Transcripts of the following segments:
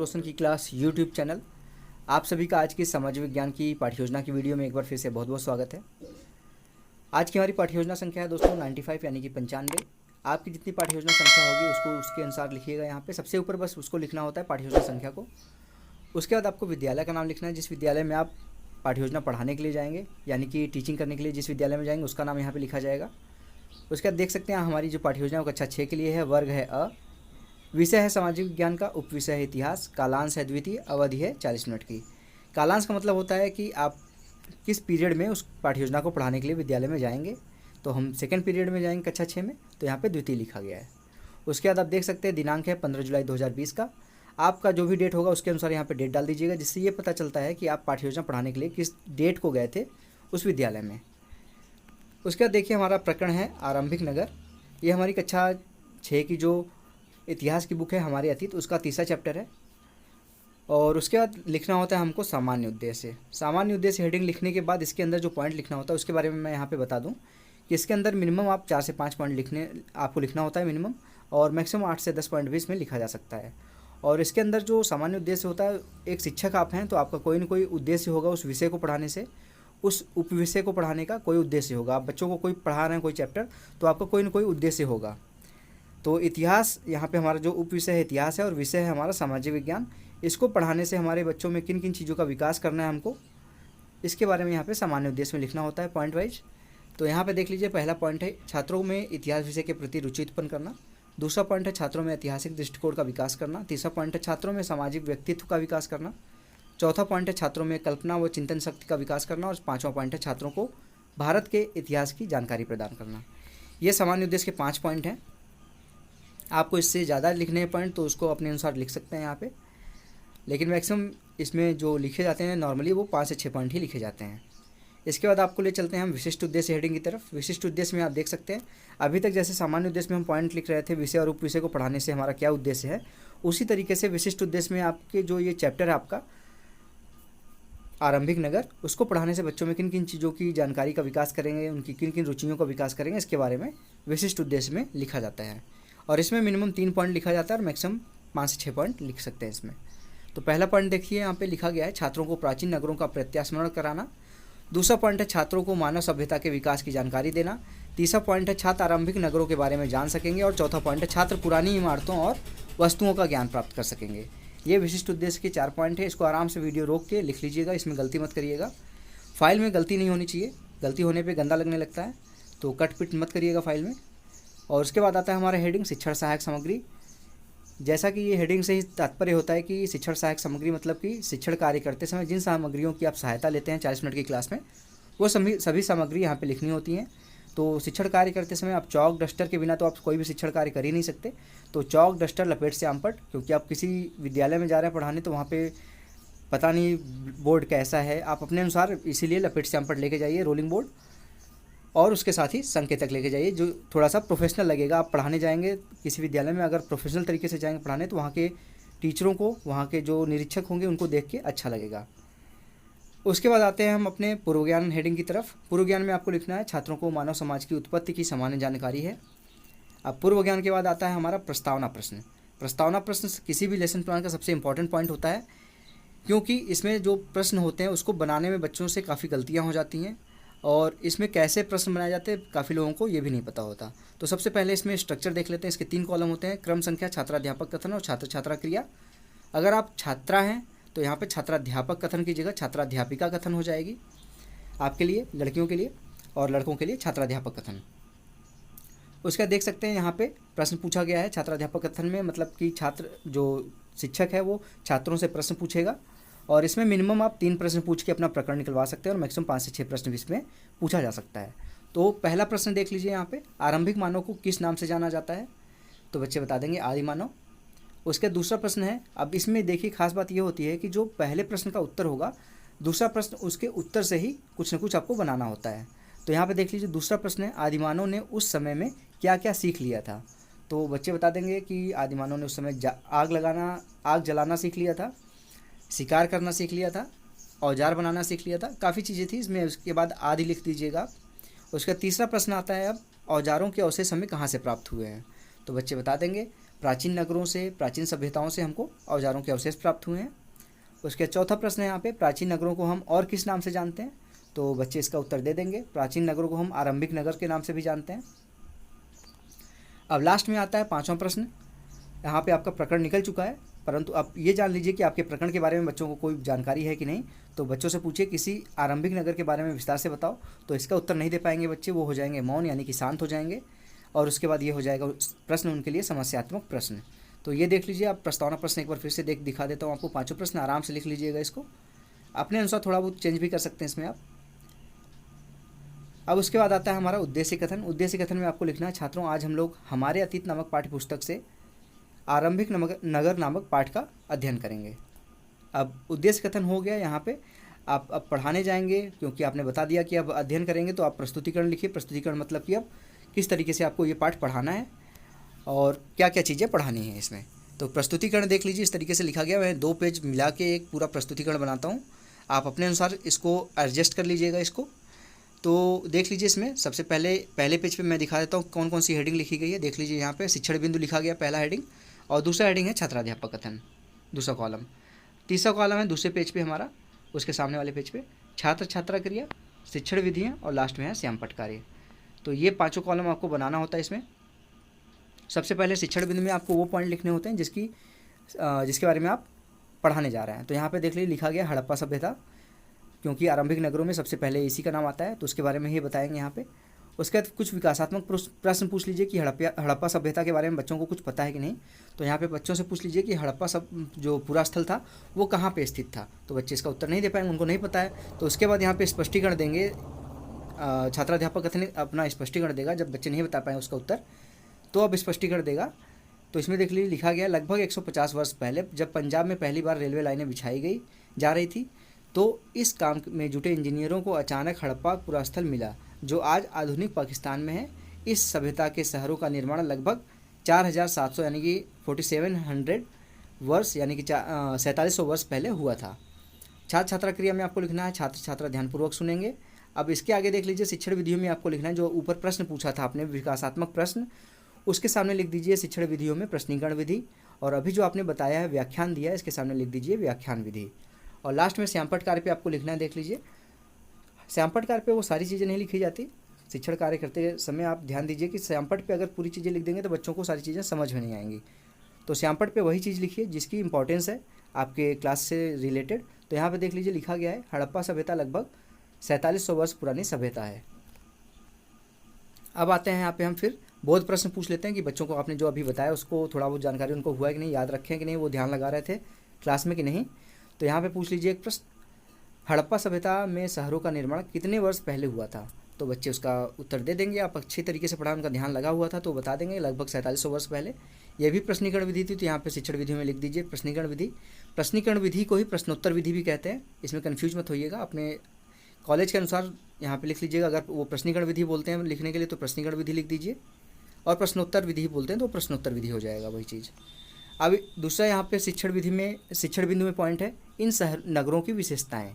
रोशन की class YouTube channel. आप सभी का आज की समाज विज्ञान की पाठ्य योजना की वीडियो में एक बार फिर से बहुत बहुत स्वागत है। आज की हमारी पाठ्य योजना संख्या है दोस्तों 95 यानी कि 95। आपकी जितनी पाठ्य योजना संख्या होगी उसको उसके अनुसार लिखिएगा। यहाँ पे सबसे ऊपर बस उसको लिखना होता है पाठ्य योजना संख्या को। उसके बाद आपको विद्यालय का नाम लिखना है, जिस विद्यालय में आप पाठ्य योजना पढ़ाने के लिए जाएंगे यानी कि टीचिंग करने के लिए जिस विद्यालय में जाएंगे उसका नाम यहाँ पर लिखा जाएगा। उसके बाद देख सकते हैं हमारी जो पाठ्य योजना है वो कक्षा 6 के लिए है। वर्ग है अ, विषय है सामाजिक विज्ञान का, उपविषय है इतिहास, कालांश है द्वितीय, अवधि है 40 मिनट की। कालांश का मतलब होता है कि आप किस पीरियड में उस पाठ्य योजना को पढ़ाने के लिए विद्यालय में जाएंगे। तो हम सेकंड पीरियड में जाएंगे कक्षा 6 में, तो यहाँ पे द्वितीय लिखा गया है। उसके बाद आप देख सकते हैं दिनांक है 15 जुलाई 2020 का। आपका जो भी डेट होगा उसके अनुसार यहाँ पे डेट डाल दीजिएगा, जिससे ये पता चलता है कि आप पाठ्य योजना पढ़ाने के लिए किस डेट को गए थे उस विद्यालय में। उसके बाद देखिए हमारा प्रकरण है आरंभिक नगर। ये हमारी कक्षा 6 की जो इतिहास की बुक है हमारे अतीत, उसका तीसरा चैप्टर है। और उसके बाद लिखना होता है हमको सामान्य उद्देश्य। सामान्य उद्देश्य हेडिंग लिखने के बाद इसके अंदर जो पॉइंट लिखना होता है उसके बारे में मैं यहाँ पे बता दूँ कि इसके अंदर मिनिमम आप 4 से 5 पॉइंट आपको लिखना होता है मिनिमम, और मैक्सिमम 8 से 10 पॉइंट भी इसमें लिखा जा सकता है। और इसके अंदर जो सामान्य उद्देश्य होता है, एक शिक्षक आप हैं तो आपका कोई ना कोई उद्देश्य होगा उस विषय को पढ़ाने से, उस उपविषय को पढ़ाने का कोई उद्देश्य होगा। आप बच्चों को कोई पढ़ा रहे हैं कोई चैप्टर, तो आपका कोई ना कोई उद्देश्य होगा। तो इतिहास यहाँ पे हमारा जो उपविषय है इतिहास है और विषय है हमारा सामाजिक विज्ञान। इसको पढ़ाने से हमारे बच्चों में किन किन चीज़ों का विकास करना है हमको, इसके बारे में यहाँ पे सामान्य उद्देश्य में लिखना होता है पॉइंट वाइज। तो यहाँ पे देख लीजिए, पहला पॉइंट है छात्रों में इतिहास विषय के प्रति रुचि उत्पन्न करना। दूसरा पॉइंट है छात्रों में ऐतिहासिक दृष्टिकोण का विकास करना। तीसरा पॉइंट है छात्रों में सामाजिक व्यक्तित्व का विकास करना। चौथा पॉइंट है छात्रों में कल्पना व चिंतन शक्ति का विकास करना। और पाँचवा पॉइंट है छात्रों को भारत के इतिहास की जानकारी प्रदान करना। ये सामान्य उद्देश्य के 5 पॉइंट हैं। आपको इससे ज़्यादा लिखने हैं पॉइंट तो उसको अपने अनुसार लिख सकते हैं यहाँ पे, लेकिन मैक्सिमम इसमें जो लिखे जाते हैं नॉर्मली वो 5 से 6 पॉइंट ही लिखे जाते हैं। इसके बाद आपको ले चलते हैं हम विशिष्ट उद्देश्य हेडिंग की तरफ। विशिष्ट उद्देश्य में आप देख सकते हैं अभी तक जैसे सामान्य उद्देश्य में हम पॉइंट लिख रहे थे विषय और उपविषय को पढ़ाने से हमारा क्या उद्देश्य है, उसी तरीके से विशिष्ट उद्देश्य में आपके जो ये चैप्टर है आपका आरंभिक नगर, उसको पढ़ाने से बच्चों में किन किन चीज़ों की जानकारी का विकास करेंगे, उनकी किन किन रुचियों का विकास करेंगे, इसके बारे में विशिष्ट उद्देश्य में लिखा जाता है। और इसमें मिनिमम 3 पॉइंट लिखा जाता है और मैक्सिमम 5 से 6 पॉइंट लिख सकते हैं इसमें। तो पहला पॉइंट देखिए यहाँ पे लिखा गया है छात्रों को प्राचीन नगरों का प्रत्यास्मरण कराना। दूसरा पॉइंट है छात्रों को मानव सभ्यता के विकास की जानकारी देना। तीसरा पॉइंट है छात्र आरंभिक नगरों के बारे में जान सकेंगे। और चौथा पॉइंट है छात्र पुरानी इमारतों और वस्तुओं का ज्ञान प्राप्त कर सकेंगे। ये विशिष्ट उद्देश्य के 4 पॉइंट है। इसको आराम से वीडियो रोक के लिख लीजिएगा, इसमें गलती मत करिएगा। फाइल में गलती नहीं होनी चाहिए, गलती होने पर गंदा लगने लगता है, तो कट पिट मत करिएगा फाइल में। और उसके बाद आता है हमारा हेडिंग शिक्षण सहायक सामग्री। जैसा कि ये हेडिंग से ही तात्पर्य होता है कि शिक्षण सहायक सामग्री मतलब कि शिक्षण कार्य करते समय जिन सामग्रियों की आप सहायता लेते हैं 40 मिनट की क्लास में, वो सभी सामग्री यहाँ पे लिखनी होती हैं। तो शिक्षण कार्य करते समय आप चौक डस्टर के बिना तो आप कोई भी शिक्षण कार्य कर ही नहीं सकते। तो चौक डस्टर लपेट से आमपट, क्योंकि आप किसी विद्यालय में जा रहे हैं पढ़ाने तो वहाँ पे पता नहीं बोर्ड कैसा है, आप अपने अनुसार इसीलिए लपेट से आमपट लेके जाइए, रोलिंग बोर्ड, और उसके साथ ही संकेतक लेके जाइए जो थोड़ा सा प्रोफेशनल लगेगा। आप पढ़ाने जाएंगे किसी विद्यालय में, अगर प्रोफेशनल तरीके से जाएंगे पढ़ाने तो वहाँ के टीचरों को, वहाँ के जो निरीक्षक होंगे उनको देख के अच्छा लगेगा। उसके बाद आते हैं हम अपने पूर्व ज्ञान हेडिंग की तरफ। पूर्व ज्ञान में आपको लिखना है छात्रों को मानव समाज की उत्पत्ति की सामान्य जानकारी है। अब पूर्व ज्ञान के बाद आता है हमारा प्रस्तावना प्रश्न। प्रस्तावना प्रश्न किसी भी लेसन प्लान का सबसे इंपॉर्टेंट पॉइंट होता है, क्योंकि इसमें जो प्रश्न होते हैं उसको बनाने में बच्चों से काफ़ी गलतियाँ हो जाती हैं। और इसमें कैसे प्रश्न बनाए जाते हैं काफ़ी लोगों को ये भी नहीं पता होता। तो सबसे पहले इसमें स्ट्रक्चर देख लेते हैं। इसके 3 कॉलम होते हैं, क्रम संख्या, छात्राध्यापक कथन और छात्र छात्रा क्रिया। अगर आप छात्रा हैं तो यहाँ पे छात्राध्यापक कथन की जगह छात्राध्यापिका कथन हो जाएगी आपके लिए, लड़कियों के लिए, और लड़कों के लिए छात्राध्यापक कथन। उसका देख सकते हैं यहाँ पे प्रश्न पूछा गया है छात्राध्यापक कथन में, मतलब कि छात्र जो शिक्षक है वो छात्रों से प्रश्न पूछेगा। और इसमें मिनिमम आप 3 प्रश्न पूछ के अपना प्रकरण निकलवा सकते हैं और मैक्सिमम 5 से 6 प्रश्न भी इसमें पूछा जा सकता है। तो पहला प्रश्न देख लीजिए यहाँ पे, आरंभिक मानव को किस नाम से जाना जाता है, तो बच्चे बता देंगे आदि मानव। उसके दूसरा प्रश्न है, अब इसमें देखिए खास बात ये होती है कि जो पहले प्रश्न का उत्तर होगा दूसरा प्रश्न उसके उत्तर से ही कुछ न कुछ आपको बनाना होता है। तो यहाँ पे देख लीजिए दूसरा प्रश्न है आदिमानव ने उस समय में क्या क्या सीख लिया था। तो बच्चे बता देंगे कि आदिमानव ने उस समय आग जलाना सीख लिया था, शिकार करना सीख लिया था, औजार बनाना सीख लिया था, काफ़ी चीज़ें थी इसमें। उसके बाद आदि लिख दीजिएगा। उसका तीसरा प्रश्न आता है अब औजारों के अवशेष हमें कहाँ से प्राप्त हुए हैं, तो बच्चे बता देंगे प्राचीन नगरों से, प्राचीन सभ्यताओं से हमको औजारों के अवशेष प्राप्त हुए हैं। उसके चौथा प्रश्न है यहाँ पे, प्राचीन नगरों को हम और किस नाम से जानते हैं? तो बच्चे इसका उत्तर दे देंगे, प्राचीन नगरों को हम आरंभिक नगर के नाम से भी जानते हैं। अब लास्ट में आता है पांचवा प्रश्न। यहाँ पे आपका प्रकरण निकल चुका है, परंतु आप ये जान लीजिए कि आपके प्रकरण के बारे में बच्चों को कोई जानकारी है कि नहीं। तो बच्चों से पूछिए किसी आरंभिक नगर के बारे में विस्तार से बताओ, तो इसका उत्तर नहीं दे पाएंगे बच्चे, वो हो जाएंगे मौन, यानी कि शांत हो जाएंगे। और उसके बाद ये हो जाएगा प्रश्न उनके लिए समस्यात्मक प्रश्न। तो ये देख लीजिए, आप प्रस्तावना प्रश्न एक बार फिर से दिखा देता हूँ आपको। पाँचों प्रश्न आराम से लिख लीजिएगा, इसको अपने अनुसार थोड़ा बहुत चेंज भी कर सकते हैं इसमें आप। अब उसके बाद आता है हमारा उद्देश्य कथन। उद्देश्य कथन में आपको लिखना है, छात्रों आज हम लोग हमारे अतीत नामक पाठ्य पुस्तक से आरंभिक नगर नामक पाठ का अध्ययन करेंगे। अब उद्देश्य कथन हो गया। यहाँ पे आप अब पढ़ाने जाएंगे, क्योंकि आपने बता दिया कि अब अध्ययन करेंगे, तो आप प्रस्तुतिकरण लिखिए। प्रस्तुतिकरण मतलब कि अब किस तरीके से आपको ये पाठ पढ़ाना है और क्या क्या चीज़ें पढ़ानी है इसमें। तो प्रस्तुतिकरण देख लीजिए, इस तरीके से लिखा गया। मैं 2 पेज मिला के एक पूरा प्रस्तुतिकरण बनाता हूँ, आप अपने अनुसार इसको एडजस्ट कर लीजिएगा इसको। तो देख लीजिए, इसमें सबसे पहले पेज पे मैं दिखा देता हूँ कौन कौन सी हेडिंग लिखी गई है। देख लीजिए, यहाँ पे शिक्षण बिंदु लिखा गया पहला हेडिंग, और दूसरा हेडिंग है छात्राध्यापक कथन, दूसरा कॉलम। तीसरा कॉलम है दूसरे पेज पे हमारा, उसके सामने वाले पेज पे छात्र छात्रा क्रिया, शिक्षण विधियाँ, और लास्ट में है श्यामपट्ट कार्य। तो ये 5 कॉलम आपको बनाना होता है इसमें। सबसे पहले शिक्षण बिंदु में आपको वो पॉइंट लिखने होते हैं जिसके बारे में आप पढ़ाने जा रहे हैं। तो यहाँ पे देख लीजिए लिखा गया हड़प्पा सभ्यता, क्योंकि आरंभिक नगरों में सबसे पहले इसी का नाम आता है, तो उसके बारे में ही बताएंगे यहाँ पे। उसके बाद कुछ विकासात्मक प्रश्न पूछ लीजिए कि हड़प्पा सभ्यता के बारे में बच्चों को कुछ पता है कि नहीं। तो यहाँ पे बच्चों से पूछ लीजिए कि हड़प्पा जो पूरा स्थल था वो कहाँ पे स्थित था। तो बच्चे इसका उत्तर नहीं दे पाएंगे, उनको नहीं पता है। तो उसके बाद यहाँ पे स्पष्टीकरण देंगे, छात्राध्यापक कथन अपना स्पष्टीकरण देगा। जब बच्चे नहीं बता पाए उसका उत्तर, तो अब स्पष्टीकरण देगा। तो इसमें देख लीजिए लिखा गया, लगभग 150 वर्ष पहले जब पंजाब में पहली बार रेलवे लाइनें बिछाई जा रही थी, तो इस काम में जुटे इंजीनियरों को अचानक हड़प्पा पुरास्थल मिला, जो आज आधुनिक पाकिस्तान में है। इस सभ्यता के शहरों का निर्माण लगभग 4700 यानी कि 4700 वर्ष यानी कि 4700 वर्ष पहले हुआ था। छात्र छात्रा क्रिया में आपको लिखना है, छात्र छात्रा ध्यानपूर्वक सुनेंगे। अब इसके आगे देख लीजिए, शिक्षण विधियों में आपको लिखना है, जो ऊपर प्रश्न पूछा था आपने विकासात्मक प्रश्न, उसके सामने लिख दीजिए शिक्षण विधियों में प्रश्नीकरण विधि। और अभी जो आपने बताया है व्याख्यान दिया है, इसके सामने लिख दीजिए व्याख्यान विधि। और लास्ट में श्यामपट्ट कार्य पे आपको लिखना है। देख लीजिए, श्यामपट्ट कार्य पे वो सारी चीज़ें नहीं लिखी जाती। शिक्षण कार्य करते समय आप ध्यान दीजिए कि श्यामपट्ट पे अगर पूरी चीज़ें लिख देंगे तो बच्चों को सारी चीज़ें समझ में नहीं आएंगी। तो श्यामपट्ट पे वही चीज़ लिखिए जिसकी इंपॉर्टेंस है आपके क्लास से रिलेटेड। तो यहाँ पे देख लीजिए लिखा गया है, हड़प्पा सभ्यता लगभग 4700 वर्ष पुरानी सभ्यता है। अब आते हैं यहाँ पे हम फिर बहुत प्रश्न पूछ लेते हैं कि बच्चों को आपने जो अभी बताया उसको थोड़ा बहुत जानकारी उनको हुआ है कि नहीं, याद रखें कि नहीं, वो ध्यान लगा रहे थे क्लास में कि नहीं। तो यहाँ पे पूछ लीजिए एक प्रश्न, हड़प्पा सभ्यता में शहरों का निर्माण कितने वर्ष पहले हुआ था। तो बच्चे उसका उत्तर दे देंगे। आप अच्छी तरीके से पढ़ा, उनका ध्यान लगा हुआ था तो बता देंगे लगभग 4700 वर्ष पहले। यह भी प्रश्नीकरण विधि थी, तो यहाँ पे शिक्षण विधि में लिख दीजिए प्रश्नीकरण विधि। प्रश्नीकरण विधि को ही प्रश्नोत्तर विधि भी कहते हैं, इसमें कन्फ्यूज मत होइएगा। अपने कॉलेज के अनुसार यहाँ पे लिख लीजिएगा। अगर वो प्रश्नीकरण विधि बोलते हैं लिखने के लिए तो प्रश्नीकरण विधि लिख दीजिए, और प्रश्नोत्तर विधि बोलते हैं तो प्रश्नोत्तर विधि हो जाएगा वही चीज़। अब दूसरा यहाँ पे शिक्षण बिंदु में पॉइंट है, इन शहर नगरों की विशेषताएं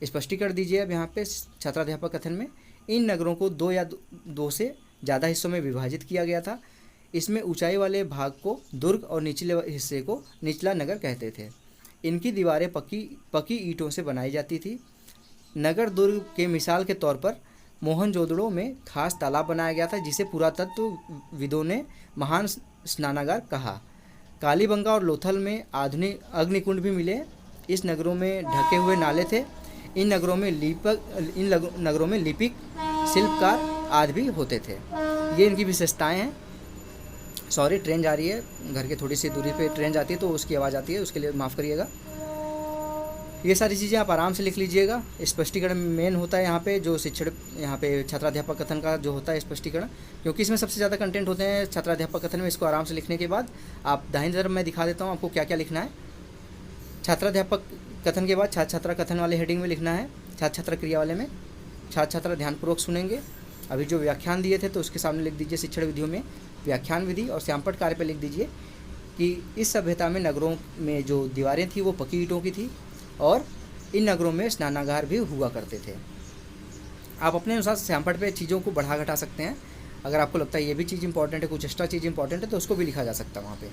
स्पष्टीकरण दीजिए। अब यहाँ पे छात्राध्यापक कथन में इन नगरों को 2 या 2 से ज़्यादा हिस्सों में विभाजित किया गया था। इसमें ऊंचाई वाले भाग को दुर्ग और निचले हिस्से को निचला नगर कहते थे। इनकी दीवारें पक्की ईंटों से बनाई जाती थी। नगर दुर्ग के मिसाल के तौर पर मोहनजोदड़ो में खास तालाब बनाया गया था, जिसे पुरातत्वविदों ने महान स्नानागार कहा। कालीबंगा और लोथल में आधुनिक अग्निकुंड भी मिले। इस नगरों में ढके हुए नाले थे। इन नगरों में लिपिक, शिल्पकार आदि भी होते थे। ये इनकी विशेषताएं हैं। सॉरी, ट्रेन जा रही है, घर के थोड़ी सी दूरी पे ट्रेन जाती है तो उसकी आवाज़ आती है, उसके लिए माफ़ करिएगा। ये सारी चीज़ें आप आराम से लिख लीजिएगा। स्पष्टीकरण मेन होता है यहाँ पे, जो शिक्षण यहाँ पे छात्राध्यापक कथन का जो होता है स्पष्टीकरण, क्योंकि इसमें सबसे ज़्यादा कंटेंट होते हैं छात्राध्यापक कथन में। इसको आराम से लिखने के बाद आप दाहिनी तरफ मैं दिखा देता हूँ आपको क्या क्या लिखना है। छात्राध्यापक कथन के बाद छात्र छात्रा कथन वाले हेडिंग में लिखना है, छात्र छात्रा क्रिया वाले में छात्र छात्रा ध्यानपूर्वक सुनेंगे। अभी जो व्याख्यान दिए थे तो उसके सामने लिख दीजिए शिक्षण विधियों में व्याख्यान विधि, और श्यामपट्ट कार्य पर लिख दीजिए कि इस सभ्यता में नगरों में जो दीवारें थी वो पक्की ईंटों की थी, और इन नगरों में स्नानागार भी हुआ करते थे। आप अपने अनुसार श्यामपट्ट पे चीज़ों को बढ़ा घटा सकते हैं। अगर आपको लगता है ये भी चीज़ इंपॉर्टेंट है, कुछ एक्स्ट्रा चीज़ इंपॉर्टेंट है, तो उसको भी लिखा जा सकता है वहाँ पे।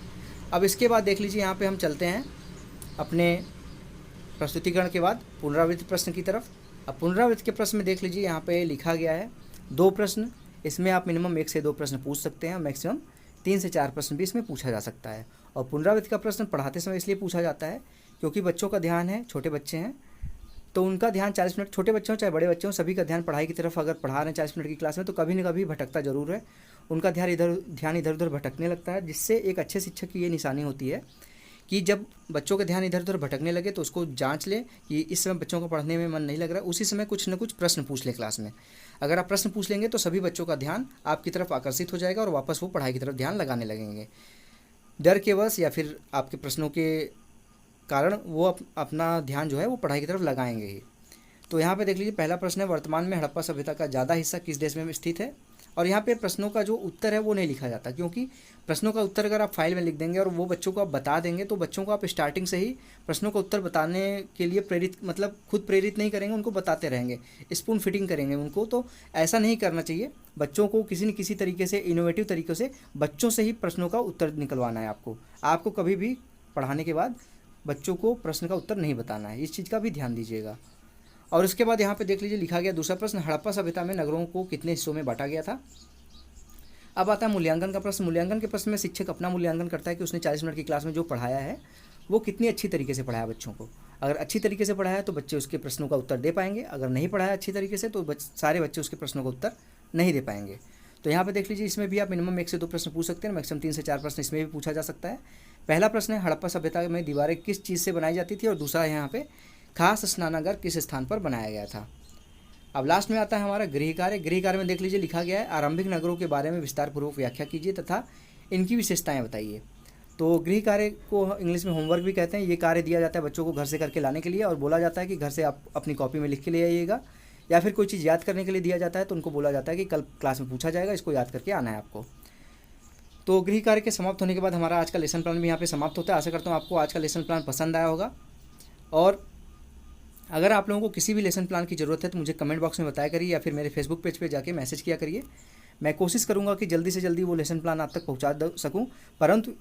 अब इसके बाद देख लीजिए, यहाँ पे हम चलते हैं अपने प्रस्तुतिकरण के बाद पुनरावृत्ति प्रश्न की तरफ। अब पुनरावृत्ति के प्रश्न में देख लीजिए, यहाँ पे लिखा गया है 2 प्रश्न। इसमें आप मिनिमम 1 से 2 प्रश्न पूछ सकते हैं, मैक्सिमम 3 से 4 प्रश्न भी इसमें पूछा जा सकता है। और पुनरावृत्ति का प्रश्न पढ़ाते समय इसलिए पूछा जाता है क्योंकि बच्चों का ध्यान है, छोटे बच्चे हैं, तो उनका ध्यान 40 मिनट, छोटे बच्चे हों चाहे बड़े बच्चे हों, सभी का ध्यान पढ़ाई की तरफ अगर पढ़ा रहे हैं 40 मिनट की क्लास में, तो कभी न कभी भटकता ज़रूर है। उनका ध्यान इधर उधर भटकने लगता है, जिससे एक अच्छे शिक्षक की ये निशानी होती है कि जब बच्चों का ध्यान इधर उधर भटकने लगे तो उसको जांच ले कि इस समय बच्चों को पढ़ने में मन नहीं लग रहा है, उसी समय कुछ न कुछ प्रश्न पूछ ले क्लास में। अगर आप प्रश्न पूछ लेंगे तो सभी बच्चों का ध्यान आपकी तरफ आकर्षित हो जाएगा और वापस वो पढ़ाई की तरफ ध्यान लगाने लगेंगे। डर के वश या फिर आपके प्रश्नों के कारण वो अपना ध्यान जो है वो पढ़ाई की तरफ लगाएंगे ही। तो यहाँ पे देख लीजिए, पहला प्रश्न है, वर्तमान में हड़प्पा सभ्यता का ज़्यादा हिस्सा किस देश में स्थित है। और यहाँ पे प्रश्नों का जो उत्तर है वो नहीं लिखा जाता, क्योंकि प्रश्नों का उत्तर अगर आप फाइल में लिख देंगे और वो बच्चों को आप बता देंगे, तो बच्चों को आप स्टार्टिंग से ही प्रश्नों का उत्तर बताने के लिए प्रेरित, मतलब खुद प्रेरित नहीं करेंगे, उनको बताते रहेंगे, स्पून फिटिंग करेंगे उनको। तो ऐसा नहीं करना चाहिए। बच्चों को किसी न किसी तरीके से, इनोवेटिव तरीक़े से बच्चों से ही प्रश्नों का उत्तर निकलवाना है। आपको कभी भी पढ़ाने के बाद बच्चों को प्रश्न का उत्तर नहीं बताना है, इस चीज़ का भी ध्यान दीजिएगा। और उसके बाद यहाँ पे देख लीजिए, लिखा गया दूसरा प्रश्न, हड़प्पा सभ्यता में नगरों को कितने हिस्सों में बांटा गया था। अब आता है मूल्यांकन का प्रश्न। मूल्यांकन के प्रश्न में शिक्षक अपना मूल्यांकन करता है कि उसने 40 मिनट की क्लास में जो पढ़ाया है वो कितनी अच्छी तरीके से पढ़ाया बच्चों को। अगर अच्छी तरीके से पढ़ाया तो बच्चे उसके प्रश्नों का उत्तर दे पाएंगे, अगर नहीं पढ़ाया अच्छी तरीके से तो सारे बच्चे उसके प्रश्नों का उत्तर नहीं दे पाएंगे। तो यहाँ पे देख लीजिए, इसमें भी आप मिनिमम 1 से 2 प्रश्न पूछ सकते हैं, मैक्सिमम 3 से 4 प्रश्न इसमें भी पूछा जा सकता है। पहला प्रश्न है, हड़प्पा सभ्यता में दीवारें किस चीज़ से बनाई जाती थी। और दूसरा है यहाँ पे, खास स्नानागार किस स्थान पर बनाया गया था। अब लास्ट में आता है हमारा गृह कार्य। गृह कार्य में देख लीजिए, लिखा गया है, आरंभिक नगरों के बारे में विस्तार पूर्वक व्याख्या कीजिए तथा इनकी विशेषताएं बताइए। तो गृह कार्य को इंग्लिश में होमवर्क भी कहते हैं। ये कार्य दिया जाता है बच्चों को घर से करके लाने के लिए, और बोला जाता है कि घर से आप अपनी कॉपी में लिख के ले आइएगा, या फिर कोई चीज़ याद करने के लिए दिया जाता है तो उनको बोला जाता है कि कल क्लास में पूछा जाएगा, इसको याद करके आना है आपको। तो गृह कार्य के समाप्त होने के बाद हमारा आज का लेसन प्लान भी यहाँ पे समाप्त होता है। आशा करता हूँ आपको आज का लेसन प्लान पसंद आया होगा। और अगर आप लोगों को किसी भी लेसन प्लान की ज़रूरत है तो मुझे कमेंट बॉक्स में बताया करिए, या फिर मेरे फेसबुक पेज पे जाके मैसेज किया करिए। मैं कोशिश करूँगा कि जल्दी से जल्दी वो लेसन प्लान आप तक पहुँचा सकूँ। परंतु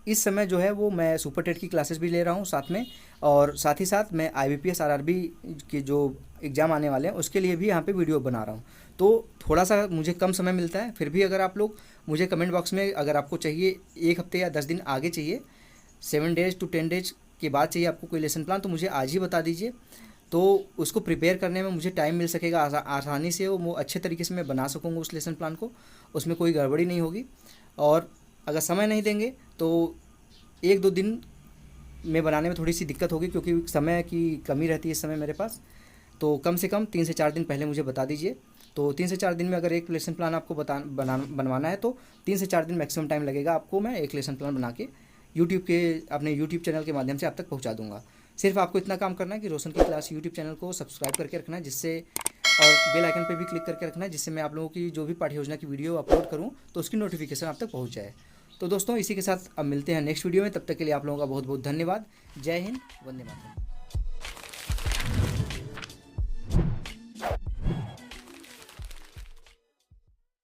इस समय जो है वो मैं सुपर टेट की क्लासेस भी ले रहा हूँ साथ में, और साथ ही साथ मैं IBPS RRB के जो एग्ज़ाम आने वाले हैं उसके लिए भी यहाँ पे वीडियो बना रहा हूँ। तो थोड़ा सा मुझे कम समय मिलता है, फिर भी अगर आप लोग मुझे कमेंट बॉक्स में, अगर आपको चाहिए 1 हफ्ते या 10 दिन आगे चाहिए, 7 डेज़ to 10 डेज़ के बाद चाहिए आपको कोई लेसन प्लान, तो मुझे आज ही बता दीजिए। तो उसको प्रिपेयर करने में मुझे टाइम मिल सकेगा, आसानी से वो अच्छे तरीके से मैं बना सकूँगा उस लेसन प्लान को, उसमें कोई गड़बड़ी नहीं होगी। और अगर समय नहीं देंगे तो 1-2 दिन में बनाने में थोड़ी सी दिक्कत होगी, क्योंकि समय की कमी रहती है इस समय मेरे पास। तो कम से कम 3 से 4 दिन पहले मुझे बता दीजिए। तो 3 से 4 दिन में अगर एक लेसन प्लान आपको बनवाना है तो 3 से 4 दिन मैक्सिमम टाइम लगेगा आपको। मैं एक लेसन प्लान बना के अपने यूट्यूब चैनल के माध्यम से आप तक पहुँचा दूँगा। सिर्फ आपको इतना काम करना है कि रोशन की क्लास यूट्यूब चैनल को सब्सक्राइब करके रखना है, जिससे, और बेल आइकन पे भी क्लिक करके रखना है, जिससे मैं आप लोगों की जो भी पाठ्य योजना की वीडियो अपलोड करूं तो उसकी नोटिफिकेशन आप तक पहुंच जाए। तो दोस्तों, इसी के साथ अब मिलते हैं नेक्स्ट वीडियो में। तब तक के लिए आप लोगों का बहुत बहुत धन्यवाद। जय हिंद, वंदे मातरम।